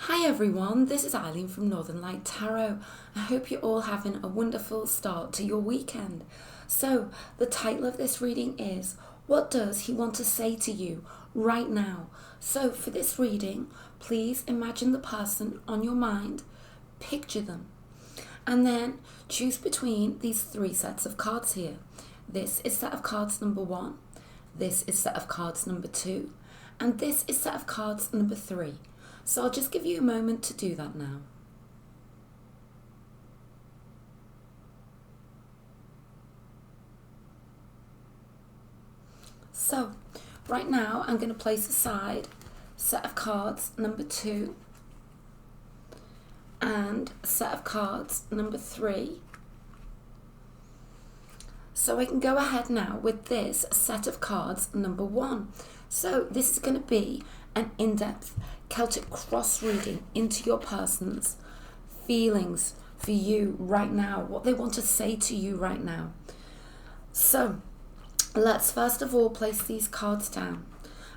Hi everyone, this is Eileen from Northern Light Tarot. I hope you're all having a wonderful start to your weekend. So, the title of this reading is, What Does He Want to Say to You Right Now? So, for this reading, please imagine the person on your mind, picture them, and then choose between these three sets of cards here. This is set of cards number 1, this is set of cards number 2, and this is set of cards number 3. So I'll just give you a moment to do that now. So right now I'm going to place aside set of cards number 2 and set of cards number 3. So I can go ahead now with this set of cards number 1. So this is going to be an in-depth Celtic cross reading into your person's feelings for you right now, what they want to say to you right now. So let's first of all place these cards down.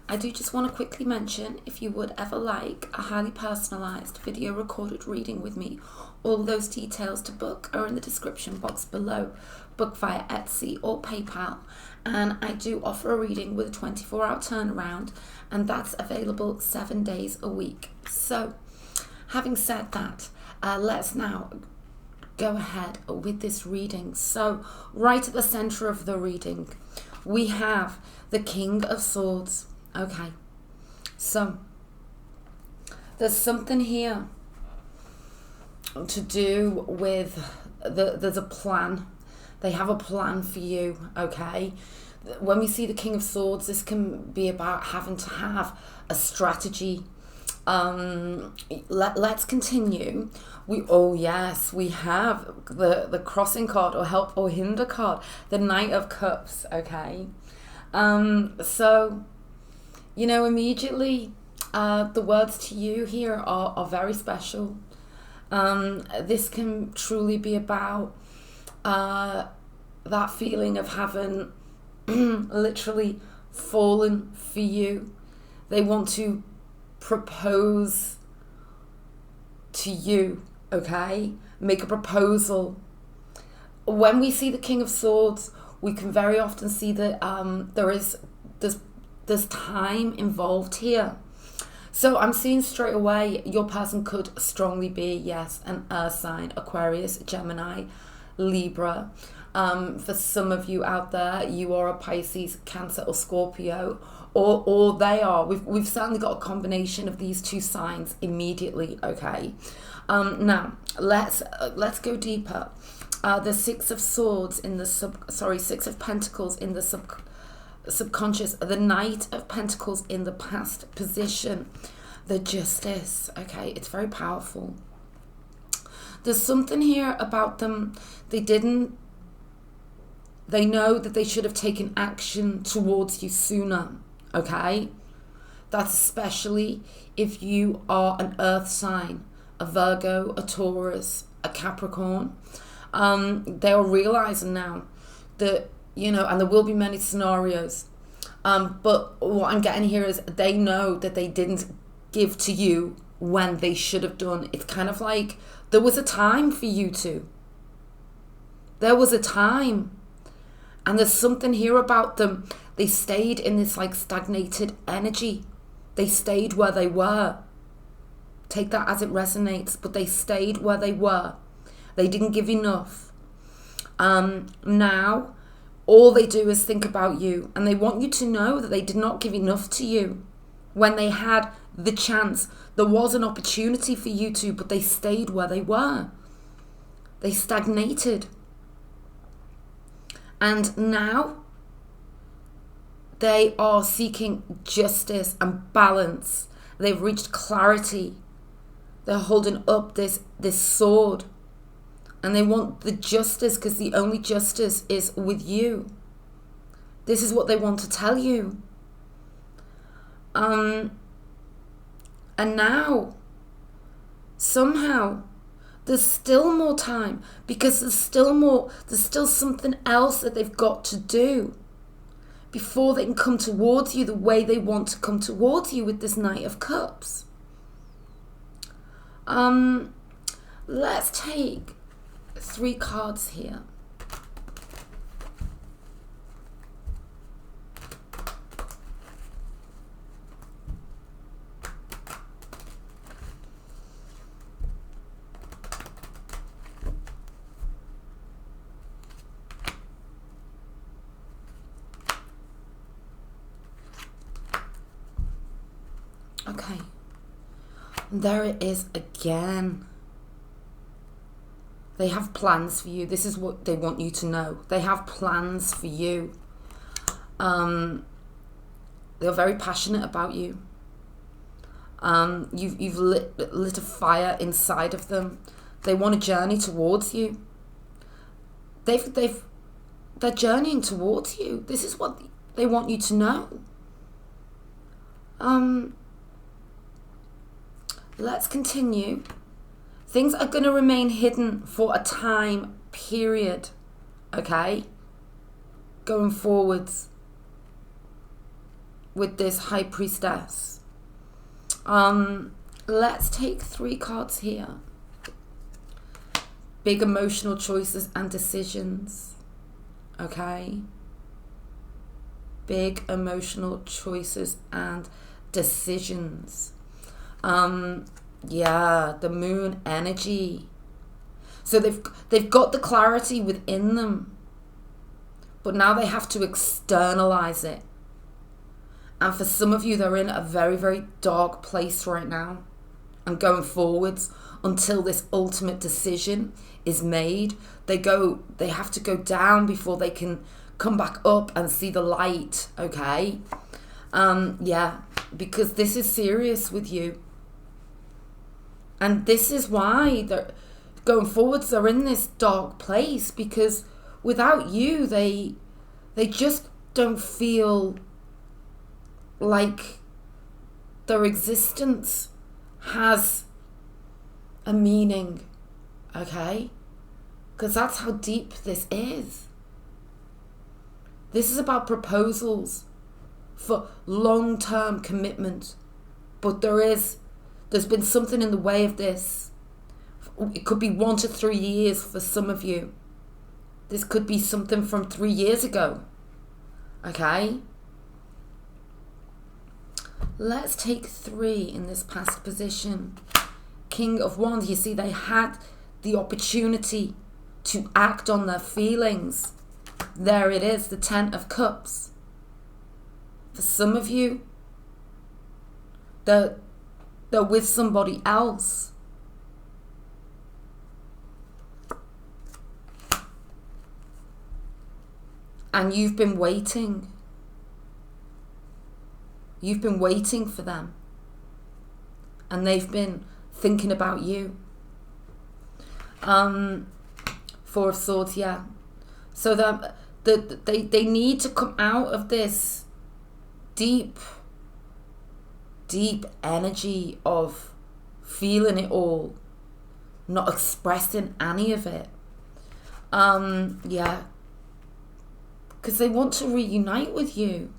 I do just want to quickly mention, if you would ever like a highly personalized video recorded reading with me, all those details to book are in the description box below. Book via Etsy or PayPal, and I do offer a reading with a 24-hour turnaround, and that's available 7 days a week. So having said that, let's now go ahead with this reading. So right at the center of the reading we have the King of Swords. Okay, so there's something here to do with there's a plan. They have a plan for you, okay? When we see the King of Swords, this can be about having to have a strategy. Let's continue. We have the crossing card, or help or hinder card, the Knight of Cups, okay? So, you know, immediately the words to you here are very special. This can truly be about that feeling of having literally fallen for you. They want to propose to you, okay? Make a proposal. When we see the King of Swords, we can very often see that there's time involved here. So I'm seeing straight away your person could strongly be, yes, an earth sign, Aquarius, Gemini, Libra. For some of you out there, you are a Pisces, Cancer, or Scorpio, or they are. We've certainly got a combination of these two signs immediately. Okay. Now let's go deeper. The Six of Swords in the Six of Pentacles in the subconscious, the Knight of Pentacles in the past position, the Justice. Okay, it's very powerful. There's something here about them. They know that they should have taken action towards you sooner, okay? That's especially if you are an earth sign, a Virgo, a Taurus, a Capricorn. They are realizing now that, you know, and there will be many scenarios, but what I'm getting here is they know that they didn't give to you when they should have done. It's kind of like there was a time for you to. There was a time. And there's something here about them. They stayed in this like stagnated energy. They stayed where they were. Take that as it resonates, but they stayed where they were. They didn't give enough. Now, all they do is think about you, and they want you to know that they did not give enough to you when they had the chance. There was an opportunity for you to, but they stayed where they were. They stagnated. And now they are seeking justice and balance. They've reached clarity. They're holding up this sword. And they want the justice, because the only justice is with you. This is what they want to tell you. And now, somehow, there's still more time, because there's still something else that they've got to do before they can come towards you the way they want to come towards you with this Knight of Cups. Let's take 3 cards here. Okay, there it is again. They have plans for you. This is what they want you to know. They have plans for you. They're very passionate about you. You've lit a fire inside of them. They want to journey towards you. They're journeying towards you. This is what they want you to know. Let's continue. Things are going to remain hidden for a time period, okay? Going forwards with this High Priestess. Let's take 3 cards here. Big emotional choices and decisions, okay? Big emotional choices and decisions. Yeah, the moon energy. So they've got the clarity within them, but now they have to externalize it. And for some of you, they're in a very, very dark place right now, and going forwards until this ultimate decision is made. They have to go down before they can come back up and see the light, okay? Yeah, because this is serious with you. And this is why they're going forwards. They're in this dark place because without you, they just don't feel like their existence has a meaning, okay? Because that's how deep this is. This is about proposals for long-term commitment, but there's been something in the way of this. It could be 1 to 3 years for some of you. This could be something from 3 years ago. Okay? Let's take 3 in this past position. King of Wands. You see, they had the opportunity to act on their feelings. There it is, the 10 of Cups. For some of you, they're with somebody else. And you've been waiting. You've been waiting for them. And they've been thinking about you. 4 of Swords, yeah. So that they need to come out of this deep energy of feeling it all, not expressing any of it. Yeah. Because they want to reunite with you.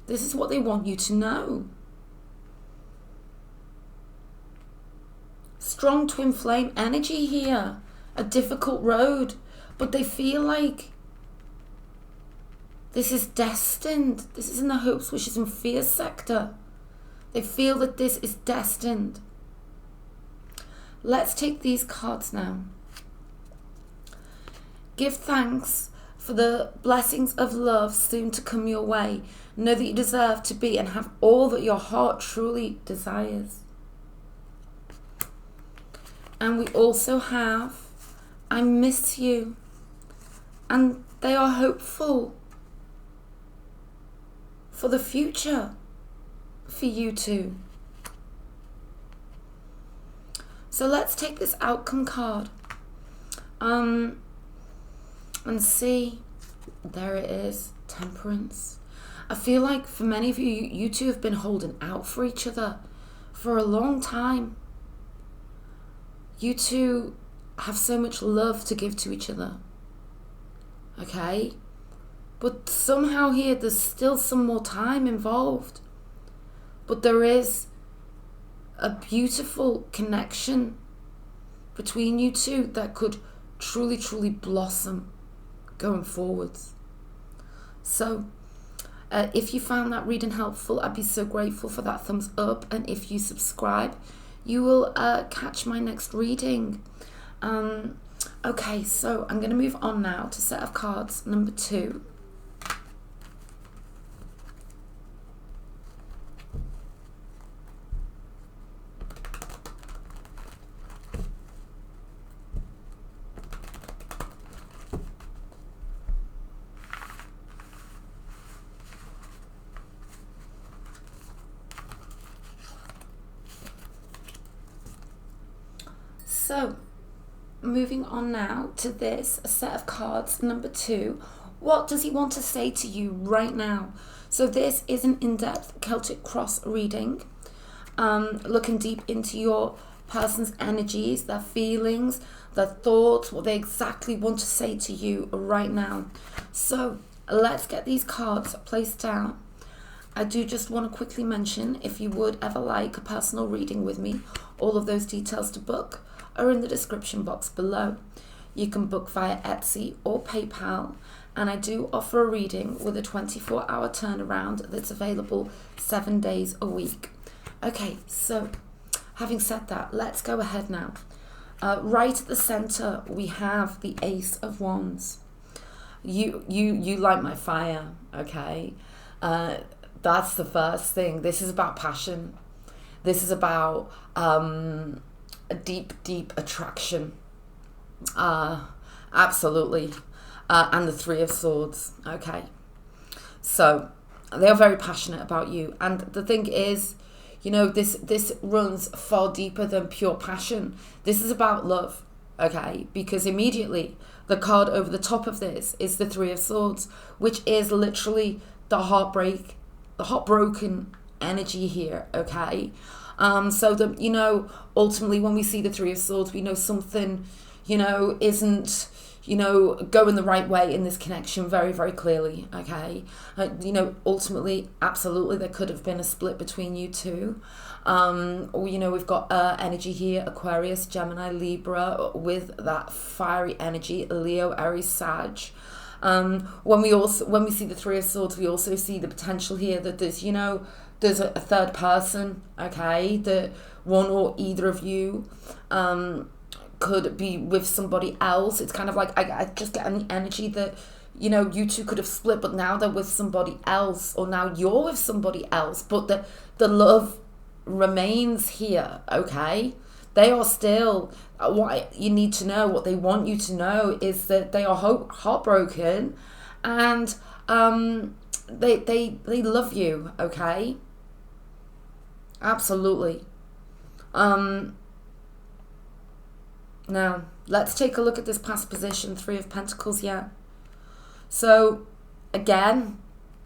This is what they want you to know. Strong twin flame energy here. A difficult road. But they feel like this is destined. This is in the hopes, wishes and fears sector. They feel that this is destined. Let's take these cards now. Give thanks for the blessings of love soon to come your way. Know that you deserve to be and have all that your heart truly desires. And we also have, I miss you. And they are hopeful for the future for you too. So let's take this outcome card. And see, there it is, Temperance. I feel like for many of you, you two have been holding out for each other for a long time. You two have so much love to give to each other. Okay? But somehow here, there's still some more time involved. But there is a beautiful connection between you two that could truly, truly blossom going forwards. So if you found that reading helpful, I'd be so grateful for that thumbs up. And if you subscribe, you will catch my next reading. Okay, so I'm going to move on now to set of cards number 2. So, moving on now to this set of cards, number 2. What does he want to say to you right now? So this is an in-depth Celtic cross reading, looking deep into your person's energies, their feelings, their thoughts, what they exactly want to say to you right now. So let's get these cards placed down. I do just want to quickly mention, if you would ever like a personal reading with me, all of those details to book are in the description box below. You can book via Etsy or PayPal, and I do offer a reading with a 24-hour turnaround that's available 7 days a week. Okay, so having said that, let's go ahead now. Right at the center, we have the Ace of Wands. You light my fire, okay? That's the first thing. This is about passion. This is about a deep attraction. Absolutely. And the Three of Swords. Okay. So they are very passionate about you. And the thing is, you know, this runs far deeper than pure passion. This is about love. Okay. Because immediately the card over the top of this is the Three of Swords, which is literally the heartbroken energy here. Okay. So that, you know, ultimately when we see the Three of Swords, we know something, you know, isn't, you know, going the right way in this connection very, very clearly, okay? You know, ultimately, absolutely, there could have been a split between you two. Or, you know, we've got energy here, Aquarius, Gemini, Libra, with that fiery energy, Leo, Aries, Sag. When we see the Three of Swords, we also see the potential here that there's, you know, there's a third person, okay, that one or either of you could be with somebody else. It's kind of like, I just get the energy that, you know, you two could have split, but now they're with somebody else, or now you're with somebody else, but the love remains here, okay? They are still, what you need to know, what they want you to know is that they are heartbroken, and they love you, okay? Absolutely. Now, let's take a look at this past position, Three of Pentacles, yeah. So, again,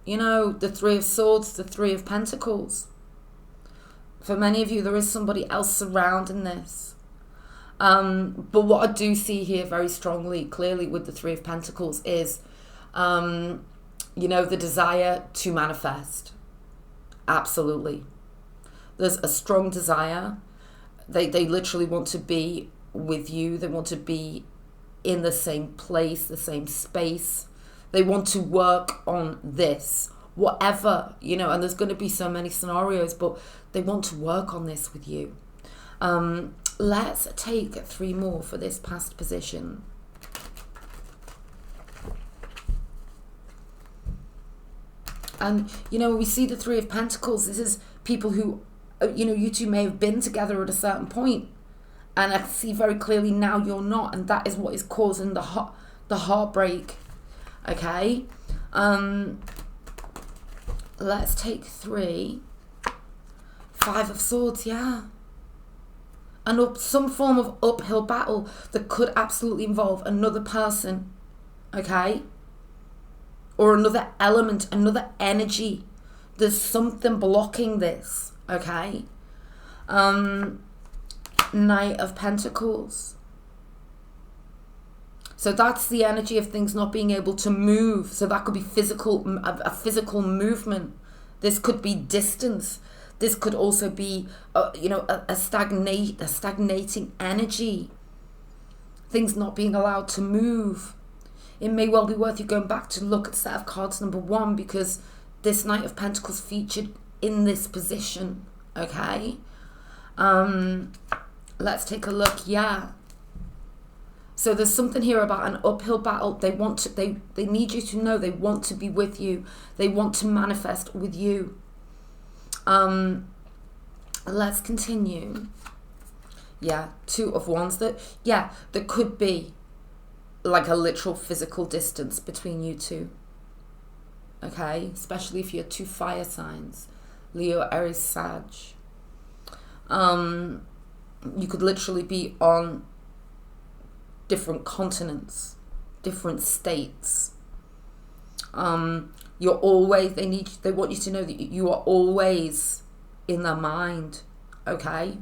you know, the Three of Swords, the Three of Pentacles. For many of you, there is somebody else surrounding this. But what I do see here very strongly, clearly with the Three of Pentacles is, you know, the desire to manifest. Absolutely. There's a strong desire. They literally want to be with you. They want to be in the same place, the same space. They want to work on this, whatever, you know, and there's going to be so many scenarios, but they want to work on this with you. Let's take 3 more for this past position. And, you know, we see the Three of Pentacles. This is people who, you know, you two may have been together at a certain point. And I see very clearly now you're not. And that is what is causing the heartbreak. Okay? Let's take 3. 5 of Swords, yeah. And some form of uphill battle that could absolutely involve another person. Okay? Or another element, another energy. There's something blocking this, okay? Knight of Pentacles. So that's the energy of things not being able to move. So that could be a physical movement. This could be distance. This could also be, a stagnating energy. Things not being allowed to move. It may well be worth you going back to look at set of cards number 1, because this Knight of Pentacles featured in this position. Okay. Let's take a look. Yeah. So there's something here about an uphill battle. They need you to know they want to be with you. They want to manifest with you. Let's continue. Yeah, 2 of Wands. There could be like a literal physical distance between you two. Okay, especially if you're 2 fire signs, Leo, Aries, Sag. You could literally be on different continents, different states. You're always, they want you to know that you are always in their mind. Okay,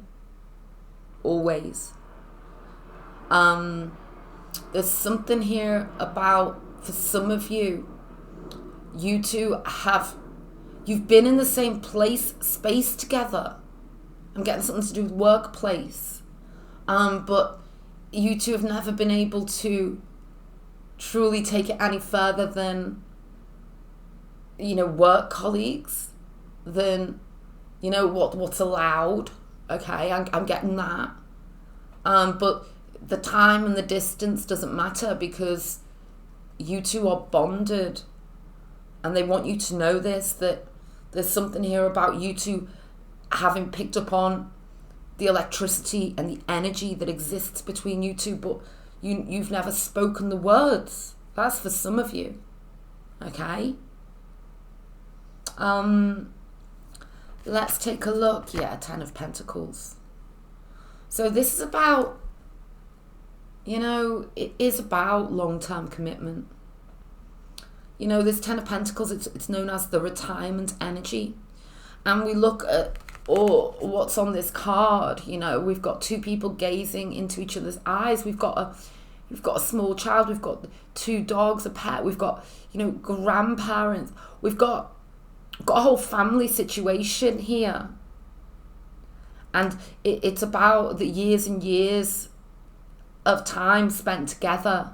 always. There's something here about, for some of you, you two you've been in the same space together. I'm getting something to do with workplace. But you two have never been able to truly take it any further than, work colleagues, than, what's allowed. Okay, I'm getting that. But the time and the distance doesn't matter, because you two are bonded. And they want you to know this, that there's something here about you two having picked up on the electricity and the energy that exists between you two, but you've never spoken the words. That's for some of you. Okay? Let's take a look. Yeah, 10 of Pentacles. So this is about, it is about long-term commitment. This 10 of Pentacles, it's known as the retirement energy. And we look at what's on this card. We've got 2 people gazing into each other's eyes. We've got a small child. We've got 2 dogs, a pet. We've got, grandparents. We've got a whole family situation here. And it's about the years and years of time spent together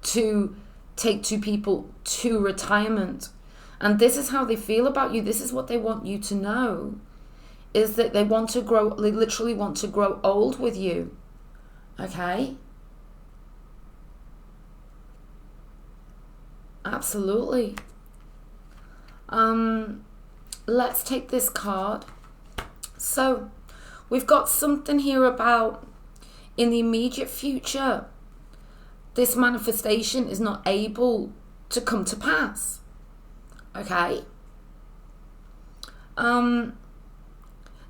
to take 2 people to retirement. And this is how they feel about you. This is what they want you to know, is that they literally want to grow old with you. Okay? Absolutely. Let's take this card. So, we've got something here about, in the immediate future, this manifestation is not able to come to pass. Okay? Now,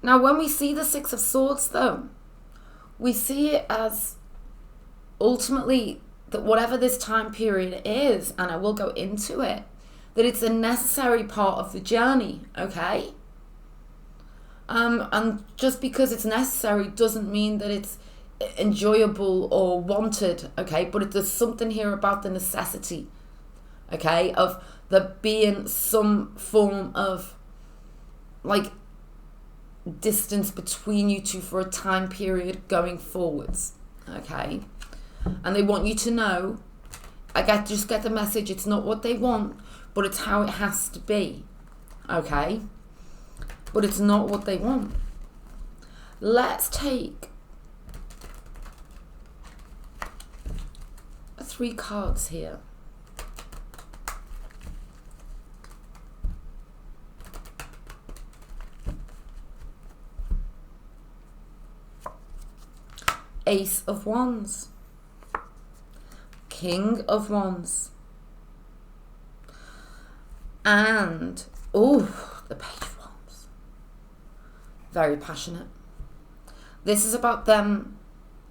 when we see the 6 of Swords, though, we see it as ultimately that whatever this time period is, and I will go into it, that it's a necessary part of the journey. Okay? And just because it's necessary doesn't mean that it's enjoyable or wanted. Okay? But there's something here about the necessity. Okay? Of there being some form of distance between you two for a time period going forwards. Okay? And they want you to know, just get the message, it's not what they want, but it's how it has to be. Okay? But it's not what they want. Let's take 3 cards here. Ace of Wands. King of Wands. And, the Page of Wands. Very passionate. This is about them.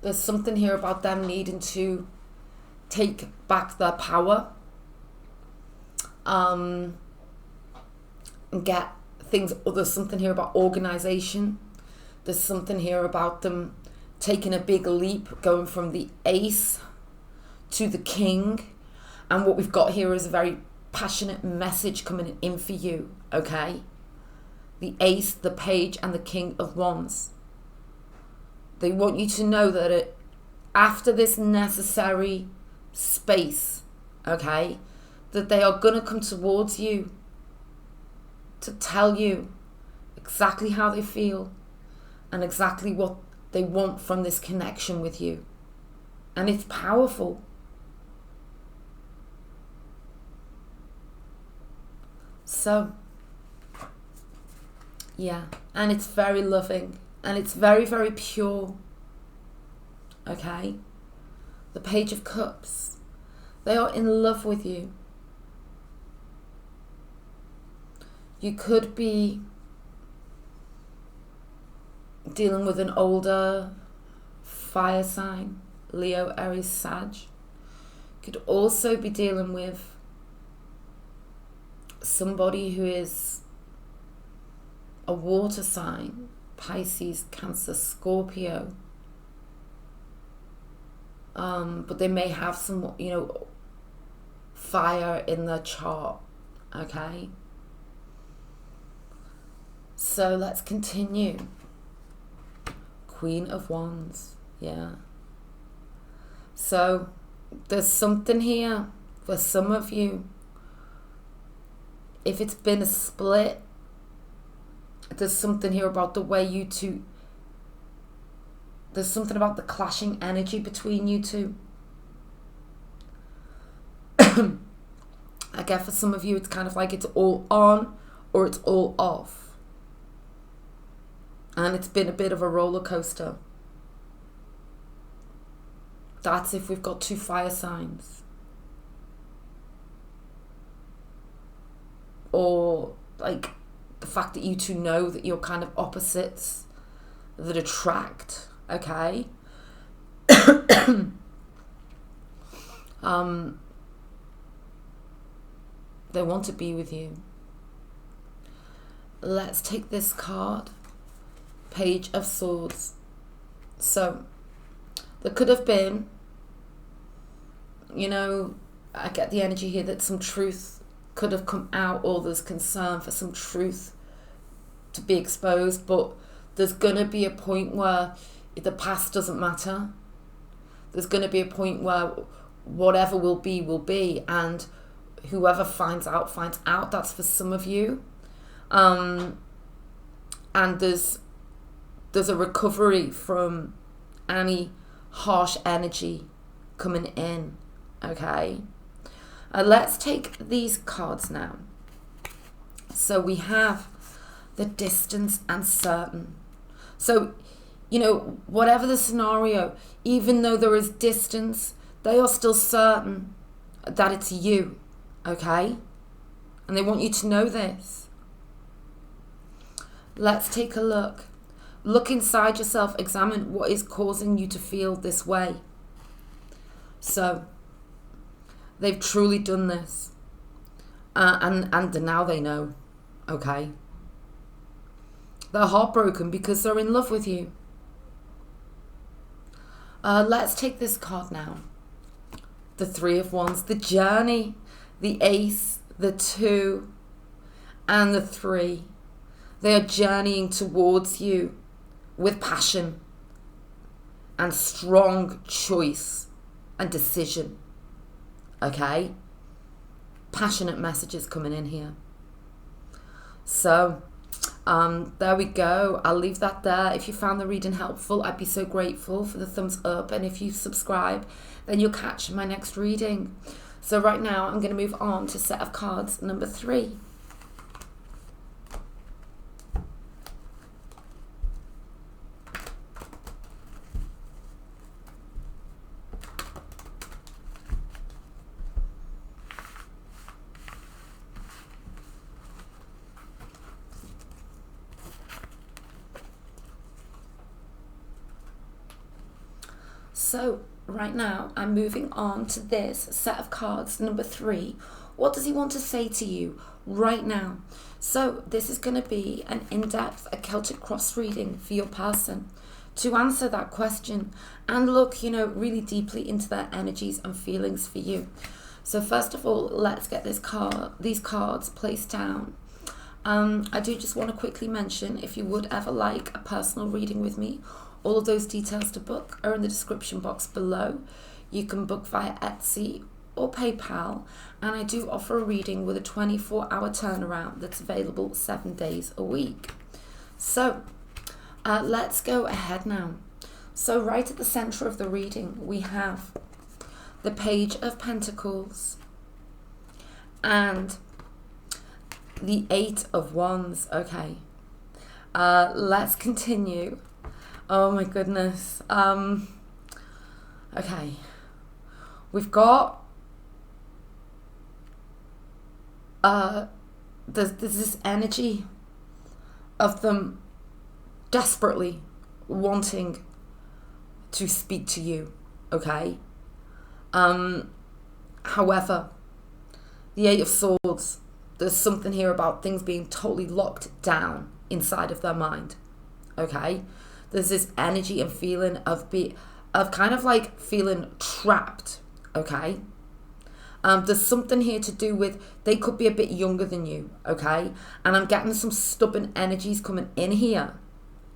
There's something here about them needing to take back their power. And get things. There's something here about organization. There's something here about them taking a big leap, going from the Ace to the King. And what we've got here is a very passionate message coming in for you. Okay? the Ace, the Page, and the King of Wands. They want you to know that after this necessary space, okay, that they are going to come towards you to tell you exactly how they feel and exactly what they want from this connection with you. And it's powerful. So, yeah, and it's very loving and it's very, very pure. Okay? The Page of Cups. They are in love with you. You could be dealing with an older fire sign, Leo, Aries, Sag. Could also be dealing with somebody who is a water sign, Pisces, Cancer, Scorpio. But they may have some, fire in their chart, okay? So let's continue. Queen of Wands, yeah. So there's something here for some of you. If it's been a split, there's something here about the way you two, there's something about the clashing energy between you two. I guess for some of you, it's kind of like it's all on or it's all off. And it's been a bit of a roller coaster. That's if we've got two fire signs. Or like the fact that you two know that you're kind of opposites that attract, okay? They want to be with you. Let's take this card. Page of Swords. So there could have been, I get the energy here that some truth could have come out, or there's concern for some truth to be exposed, but there's going to be a point where the past doesn't matter. There's going to be a point where whatever will be, and whoever finds out. That's for some of you. And there's a recovery from any harsh energy coming in, okay? Let's take these cards now. So we have the Distance and Certain. So, whatever the scenario, even though there is distance, they are still certain that it's you, okay? And they want you to know this. Let's take a look. Look inside yourself, examine what is causing you to feel this way. So, they've truly done this. And now they know, okay? They're heartbroken because they're in love with you. Let's take this card now. The Three of Wands, the Journey, the Ace, the Two, and the Three. They are journeying towards you with passion and strong choice and decision, okay? Passionate messages coming in here. So, there we go. I'll leave that there. If you found the reading helpful, I'd be so grateful for the thumbs up. And if you subscribe, then you'll catch my next reading. So right now, I'm going to move on to set of cards number 3. So right now I'm moving on to this set of cards, number 3. What does he want to say to you right now? So this is going to be an in-depth, a Celtic cross reading for your person to answer that question and look, really deeply into their energies and feelings for you. So first of all, let's get these cards placed down. I do just want to quickly mention, if you would ever like a personal reading with me, all of those details to book are in the description box below. You can book via Etsy or PayPal, and I do offer a reading with a 24-hour turnaround that's available 7 days a week. So let's go ahead now. So right at the center of the reading, we have the Page of Pentacles and the 8 of Wands. Okay, let's continue. Oh my goodness. Okay, we've got there's this energy of them desperately wanting to speak to you. Okay, however, the 8 of Swords, there's something here about things being totally locked down inside of their mind. Okay, there's this energy and feeling of kind of like feeling trapped. Okay, there's something here to do with, they could be a bit younger than you. Okay, and I'm getting some stubborn energies coming in here.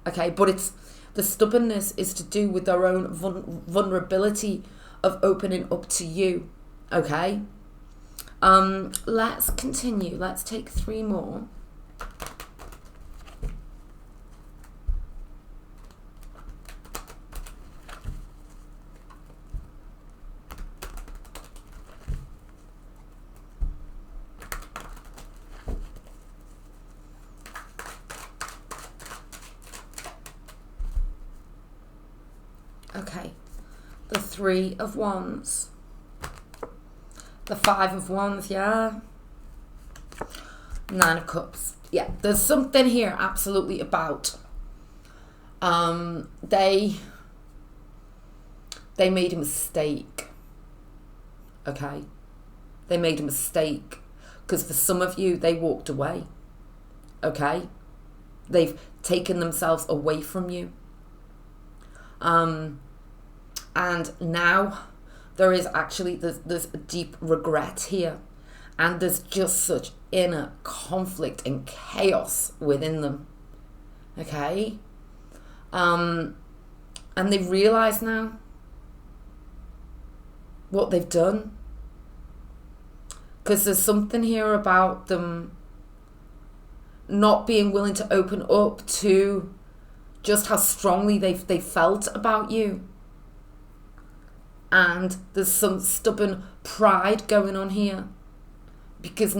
Okay, but it's the stubbornness is to do with their own vulnerability of opening up to you. Okay, let's continue. Let's take 3 more. Okay, the 3 of Wands, the 5 of Wands, yeah, 9 of Cups. Yeah, there's something here absolutely about they made a mistake. Okay, they made a mistake because for some of you, they walked away. Okay, they've taken themselves away from you. And now there is actually, there's a deep regret here, and there's just such inner conflict and chaos within them. Okay, and they realize now what they've done, because there's something here about them not being willing to open up to just how strongly they felt about you. And there's some stubborn pride going on here, because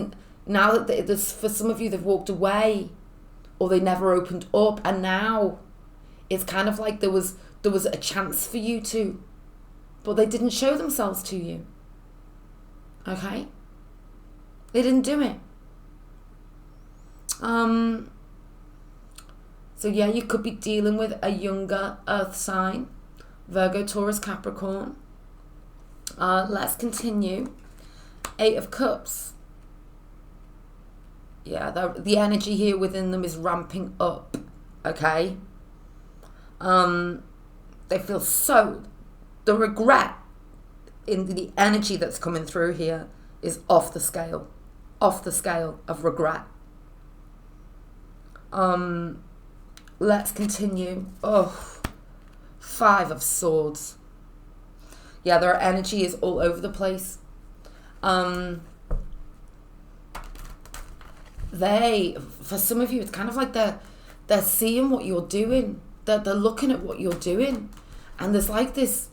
now that for some of you, they've walked away or they never opened up, and now it's kind of like there was a chance for you to, but they didn't show themselves to you. Okay, they didn't do it. So yeah, you could be dealing with a younger earth sign, Virgo, Taurus, Capricorn. Let's continue. 8 of Cups. Yeah, the energy here within them is ramping up. Okay. They feel the regret in the energy that's coming through here is off the scale of regret. Let's continue. 5 of Swords. Yeah, their energy is all over the place. For some of you, it's kind of like they're seeing what you're doing. They're looking at what you're doing. And there's like this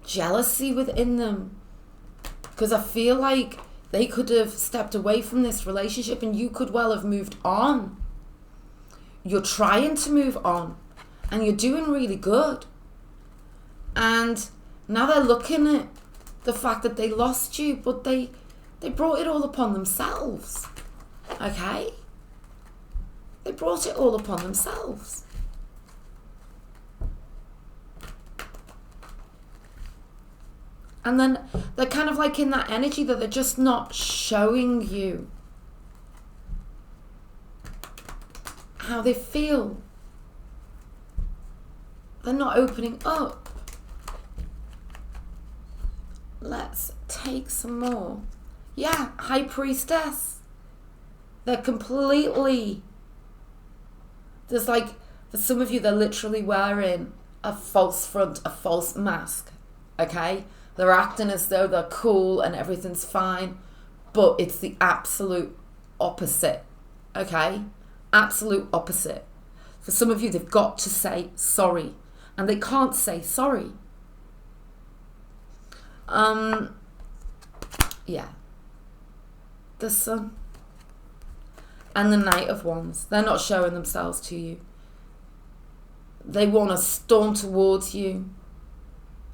jealousy within them. Because I feel like they could have stepped away from this relationship and you could well have moved on. You're trying to move on and you're doing really good. And now they're looking at the fact that they lost you, but they brought it all upon themselves. Okay? They brought it all upon themselves. And then they're kind of like in that energy that they're just not showing you how they feel. They're not opening up. Let's take some more. Yeah, High Priestess. They're completely, there's like, for some of you, they're literally wearing a false front, a false mask, okay? They're acting as though they're cool and everything's fine, but it's the absolute opposite, okay? Absolute opposite. For some of you, they've got to say sorry, and they can't say sorry. Yeah. The Sun and the Knight of Wands. They're not showing themselves to you. They want to storm towards you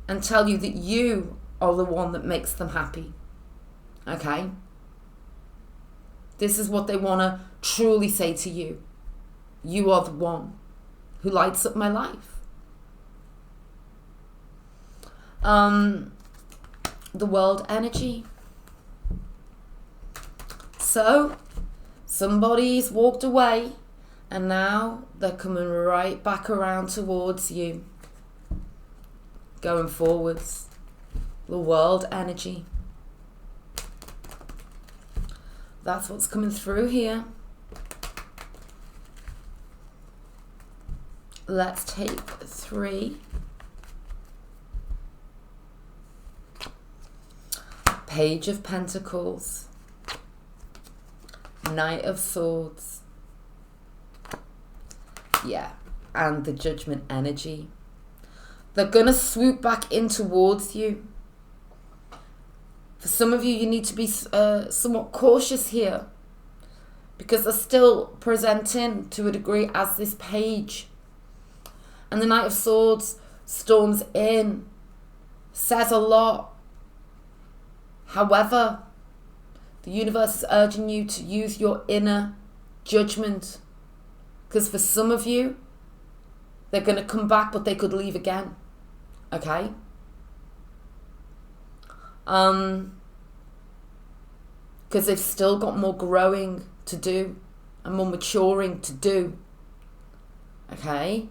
and tell you that you are the one that makes them happy. Okay? This is what they want to truly say to you. You are the one who lights up my life. The World energy. So, somebody's walked away and now they're coming right back around towards you. Going forwards. The World energy. That's what's coming through here. Let's take 3. Page of Pentacles. Knight of Swords. Yeah, and the Judgment energy. They're going to swoop back in towards you. For some of you, you need to be somewhat cautious here, because they're still presenting to a degree as this page. And the Knight of Swords storms in, says a lot. However, the universe is urging you to use your inner judgment. Because for some of you, they're going to come back, but they could leave again. Okay? Because they've still got more growing to do and more maturing to do. Okay?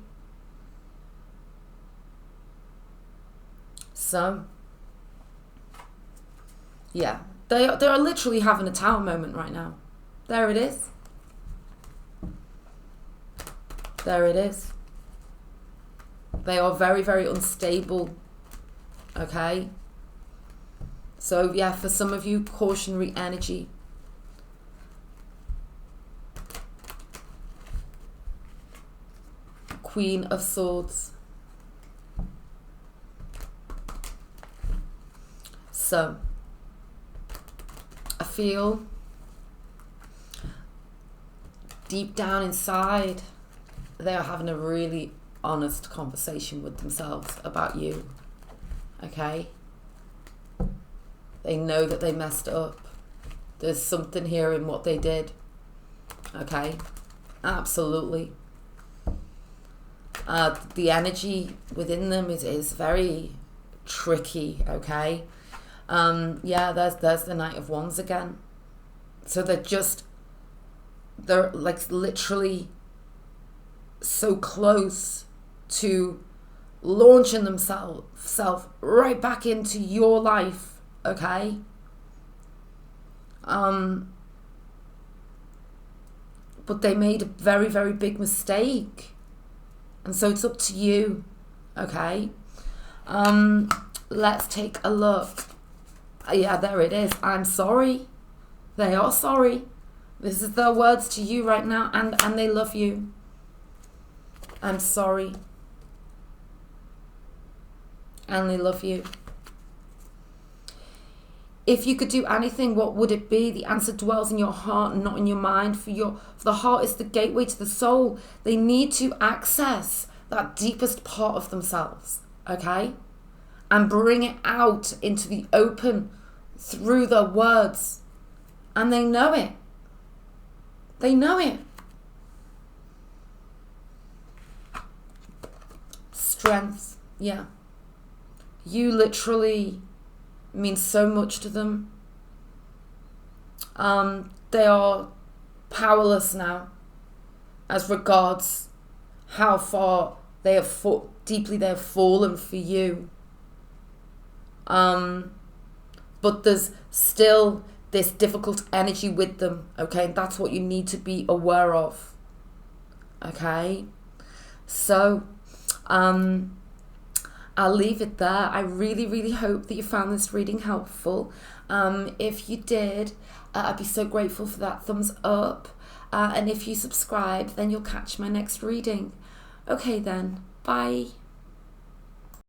So, yeah, they are literally having a tower moment right now. There it is. There it is. They are very, very unstable. Okay? So, yeah, for some of you, cautionary energy. Queen of Swords. So, I feel deep down inside, they are having a really honest conversation with themselves about you. Okay? They know that they messed up. There's something here in what they did. Okay? Absolutely. The energy within them is very tricky. Okay? Yeah, there's the Knight of Wands again. So they're like literally so close to launching themselves right back into your life, okay? But they made a very, very big mistake. And so it's up to you, okay? Let's take a look. Yeah, there it is. I'm sorry. They are sorry. This is their words to you right now, and they love you. I'm sorry. And they love you. If you could do anything, what would it be? The answer dwells in your heart, not in your mind. For the heart is the gateway to the soul. They need to access that deepest part of themselves, okay? And bring it out into the open through their words. And they know it. They know it. Strength, yeah. You literally mean so much to them. They are powerless now as regards how far they have deeply they have fallen for you. But there's still this difficult energy with them, okay? And that's what you need to be aware of, okay? So, I'll leave it there. I really, really hope that you found this reading helpful. If you did, I'd be so grateful for that thumbs up. And if you subscribe, then you'll catch my next reading. Okay then, bye.